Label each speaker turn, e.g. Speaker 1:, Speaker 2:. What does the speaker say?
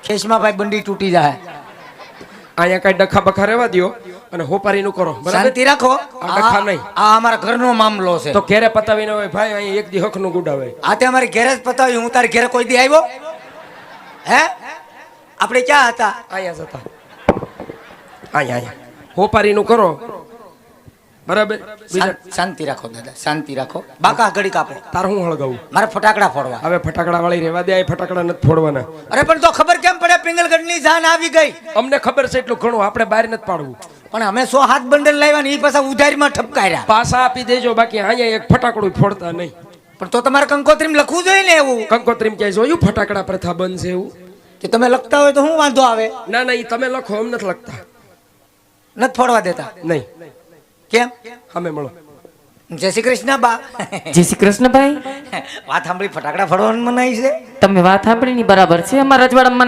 Speaker 1: ખેસમાં ભાઈ બંડી તૂટી જાય.
Speaker 2: અહીંયા કઈ ડખા બખા રહેવા દ્યો અને હોપારીનું કરો બરાબર.
Speaker 1: શાંતિ રાખો.
Speaker 2: આ ડખા નહીં.
Speaker 1: આ અમારા ઘરનો મામલો છે.
Speaker 2: તો ઘેરે પતાવીને હોય ભાઈ અહીં એક દી હકનું ગુડાવે.
Speaker 1: આ તે અમારી ઘેરે જ પતાવ્યું. હું તારી ઘેરે કોઈ દી આવ્યો હે? આપણે ક્યાં હતા?
Speaker 2: અહીંયા જતા અહીંયા હોપારીનું કરો બરાબર.
Speaker 1: શાંતિ રાખો દાદા, શાંતિ રાખો. બાકા ઘડી કાપો.
Speaker 2: તાર હું હળગાવું?
Speaker 1: મારે ફટાકડા ફોડવા.
Speaker 2: હવે ફટાકડા વાળી રહેવા દે. આ ફટાકડા નથી ફોડવાના.
Speaker 1: અરે પણ તો ખબર કેમ પડે? પિંગલગઢની જાન આવી ગઈ.
Speaker 2: અમને ખબર છે એટલું ઘણું, આપણે બહાર નથી પાડવું.
Speaker 1: પણ અમે 100 હાથ બંડલ લાવ્યા ને એ પાછા ઉધારીમાં ઠપકાર્યા.
Speaker 2: પાછા આપી દેજો, બાકી અહીંયા એક ફટાકડું ફોડતા નહીં.
Speaker 1: પણ તો તમારે કંકોત્રીમાં લખવું જોઈએ ને એવું.
Speaker 2: કંકોત્રીમ ક્યાંય જોયું ફટાકડા પ્રથા બંધ છે એવું?
Speaker 1: કે તમે લખતા હોય તો શું વાંધો આવે?
Speaker 2: ના ના, એ તમે લખો, અમ નથી લખતા.
Speaker 1: નથી ફોડવા દેતા?
Speaker 2: નહીં.
Speaker 1: કેમ?
Speaker 2: અમે મળો.
Speaker 1: જય શ્રી કૃષ્ણ બા.
Speaker 3: જય શ્રી કૃષ્ણ ભાઈ.
Speaker 1: વાત સાંભળી ફટાકડા ફોડવાનું મનાય છે?
Speaker 3: તમે વાત સાંભળીની બરાબર છે. અમારા રજવાડામાં